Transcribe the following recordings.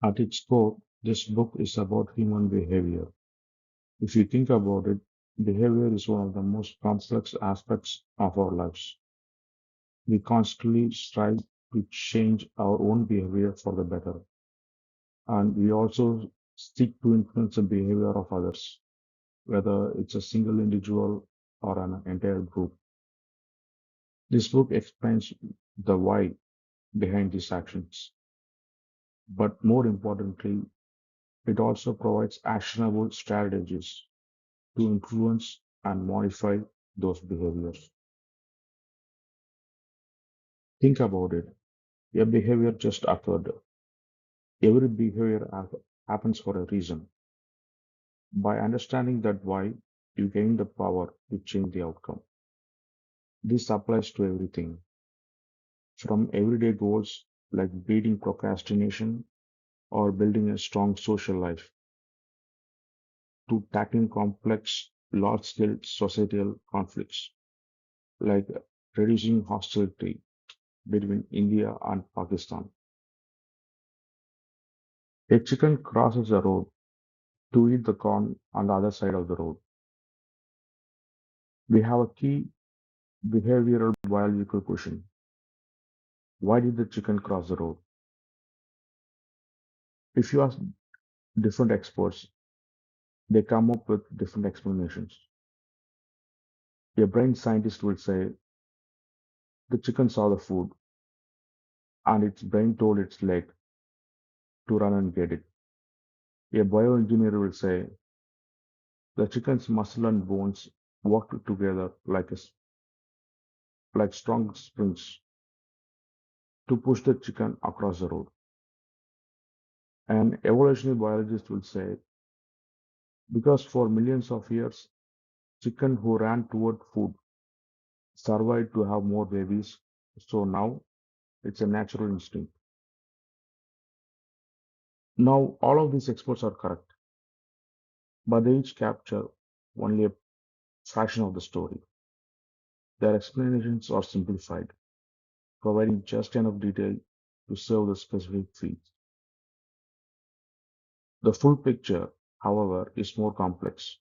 At its core, this book is about human behavior. If you think about it, behavior is one of the most complex aspects of our lives. We constantly strive to change our own behavior for the better, and we also seek to influence the behavior of others, whether it's a single individual or an entire group. This book explains the why behind these actions, but more importantly, it also provides actionable strategies to influence and modify those behaviors. Think about it. A behavior just occurred. Every behavior happens for a reason. By understanding that why, you gain the power to change the outcome. This applies to everything from everyday goals like beating procrastination or building a strong social life to tackling complex, large scale societal conflicts like reducing hostility between India and Pakistan. A chicken crosses the road to eat the corn on the other side of the road. We have a key behavioral biological question. Why did the chicken cross the road? If you ask different experts, they come up with different explanations. A brain scientist will say the chicken saw the food and its brain told its leg to run and get it. A bioengineer will say the chicken's muscle and bones worked together like strong springs to push the chicken across the road. An evolutionary biologist will say because for millions of years, chicken who ran toward food survived to have more babies, so now it's a natural instinct. Now, all of these experts are correct, but they each capture only a fraction of the story. Their explanations are simplified, providing just enough detail to serve the specific field. The full picture, however, is more complex.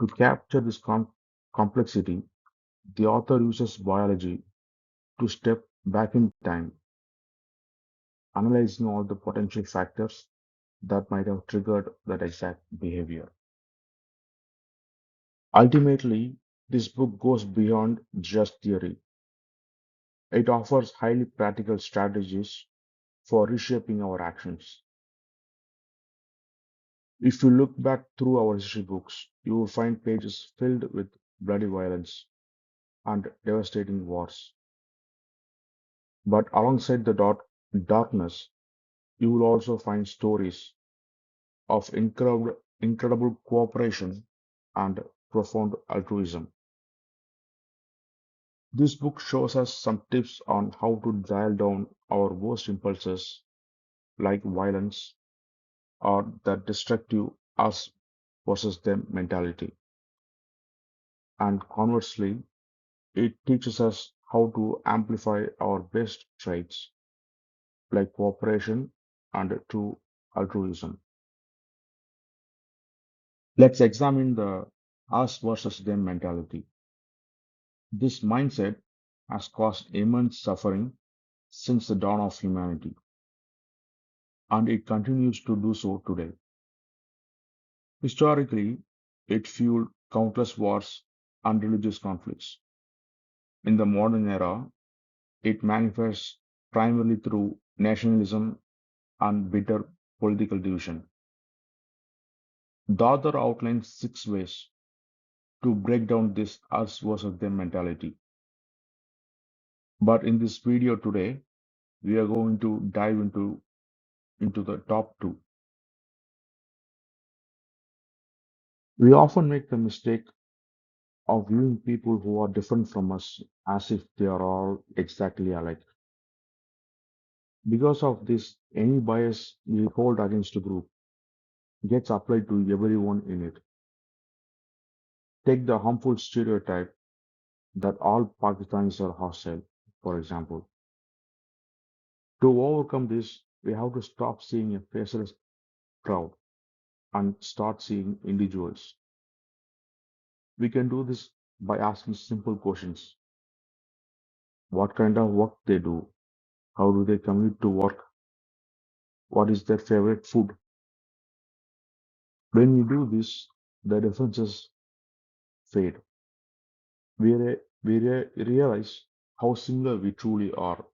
To capture this complexity, the author uses biology to step back in time, analyzing all the potential factors that might have triggered that exact behavior. Ultimately, this book goes beyond just theory. It offers highly practical strategies for reshaping our actions. If you look back through our history books, you will find pages filled with bloody violence and devastating wars. But alongside the darkness, you will also find stories of incredible cooperation and profound altruism. This book shows us some tips on how to dial down our worst impulses like violence or that destructive us versus them mentality. And conversely, it teaches us how to amplify our best traits like cooperation and true altruism. Let's examine the us versus them mentality. This mindset has caused immense suffering since the dawn of humanity, and it continues to do so today. Historically, it fueled countless wars and religious conflicts. In the modern era, it manifests primarily through nationalism and bitter political division. The author outlines 6 ways to break down this us versus them mentality. But in this video today, we are going to dive into the top two. We often make the mistake of viewing people who are different from us as if they are all exactly alike. Because of this, any bias we hold against a group gets applied to everyone in it. Take the harmful stereotype that all Pakistanis are hostile, for example. To overcome this, We have to stop seeing a faceless crowd and start seeing individuals. We can do this by asking simple questions. What kind of work they do? How do they commute to work? What is their favorite food? When we do this, the differences fade. We realize how similar we truly are,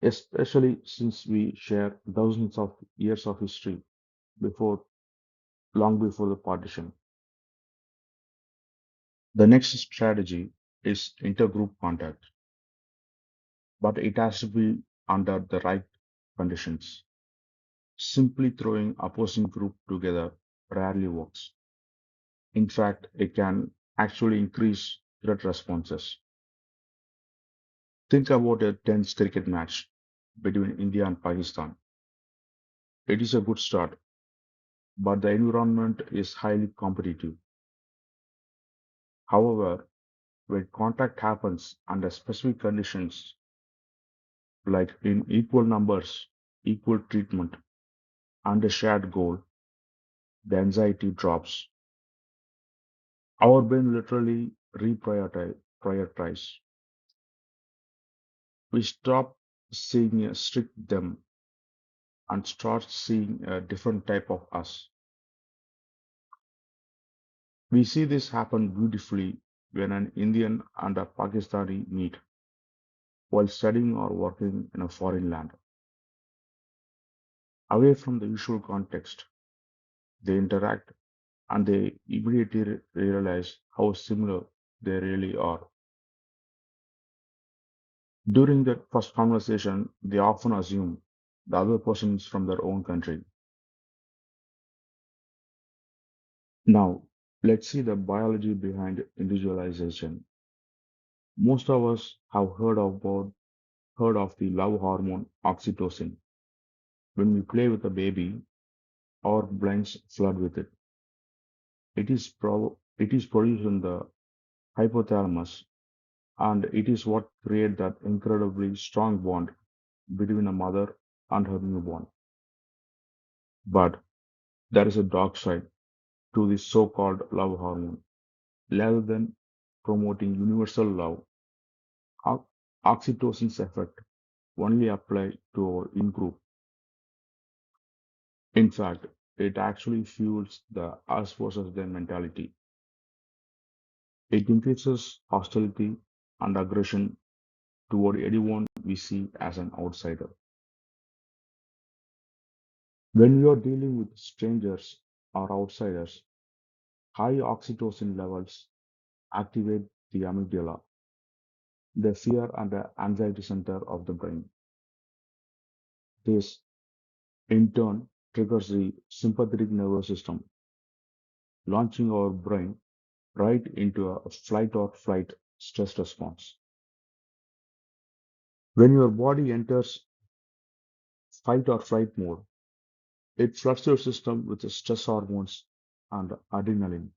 especially since we share thousands of years of history before, long before the partition. The next strategy is intergroup contact, but it has to be under the right conditions. Simply throwing opposing group together rarely works. In fact, it can actually increase threat responses. Think about a tense cricket match between India and Pakistan. It is a good start, but the environment is highly competitive. However, when contact happens under specific conditions, like in equal numbers, equal treatment, and a shared goal, the anxiety drops. Our brain literally reprioritize. We stop seeing a strict them and start seeing a different type of us. We see this happen beautifully when an Indian and a Pakistani meet while studying or working in a foreign land. Away from the usual context, they interact and they immediately realize how similar they really are. During that first conversation, they often assume the other person is from their own country. Now, let's see the biology behind individualization. Most of us have heard of the love hormone oxytocin. When we play with a baby, our brains flood with it. It is produced in the hypothalamus, and it is what creates that incredibly strong bond between a mother and her newborn. But there is a dark side to this so-called love hormone. Rather than promoting universal love, o- oxytocin's effect only apply to our in-group. In fact, it actually fuels the us versus them mentality. It increases hostility and aggression toward anyone we see as an outsider. When we are dealing with strangers or outsiders, high oxytocin levels activate the amygdala, the fear and the anxiety center of the brain. This, in turn, triggers the sympathetic nervous system, launching our brain right into a flight or flight stress response. When your body enters fight or flight mode, it floods your system with the stress hormones and adrenaline.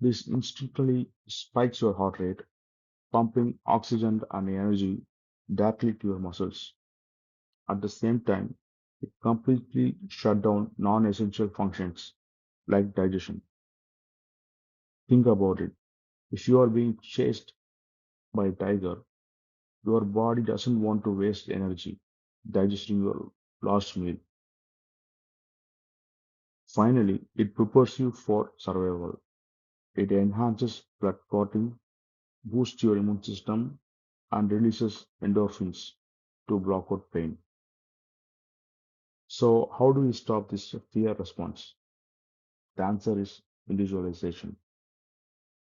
This instantly spikes your heart rate, pumping oxygen and energy directly to your muscles. At the same time, it completely shut down non-essential functions like digestion. Think about it. If you are being chased by a tiger, your body doesn't want to waste energy digesting your last meal. Finally, it prepares you for survival. It enhances blood clotting, boosts your immune system, and releases endorphins to block out pain. So, how do we stop this fear response? The answer is individualization.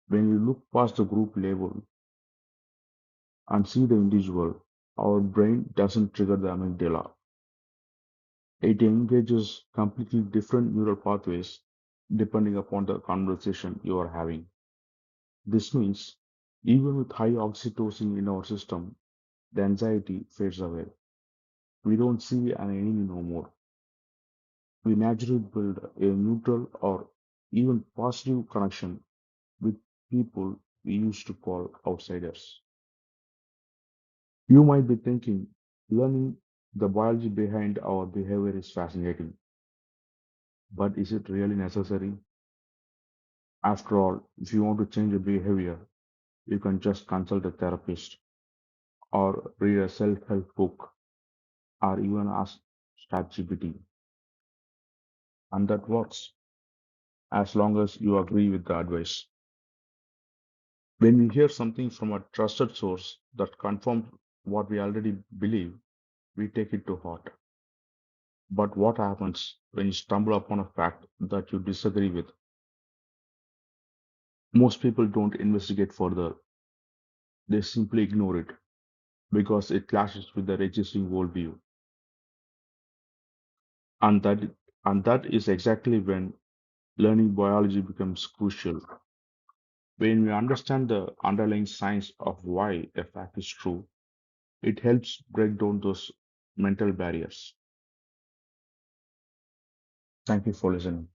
When we look past the group label and see the individual, our brain doesn't trigger the amygdala. It engages completely different neural pathways depending upon the conversation you are having. This means even with high oxytocin in our system, the anxiety fades away. We don't see an enemy no more. We naturally build a neutral or even positive connection with people we used to call outsiders. You might be thinking, learning The biology behind our behavior is fascinating, but is it really necessary? After all, if you want to change a behavior, you can just consult a therapist or read a self-help book or even ask ChatGPT, and that works as long as you agree with the advice. When we hear something from a trusted source that confirms what we already believe, we take it to heart. But what happens when you stumble upon a fact that you disagree with? Most people don't investigate further, they simply ignore it because it clashes with their existing worldview. And that is exactly when learning biology becomes crucial. When we understand the underlying science of why a fact is true, it helps break down those mental barriers. Thank you for listening.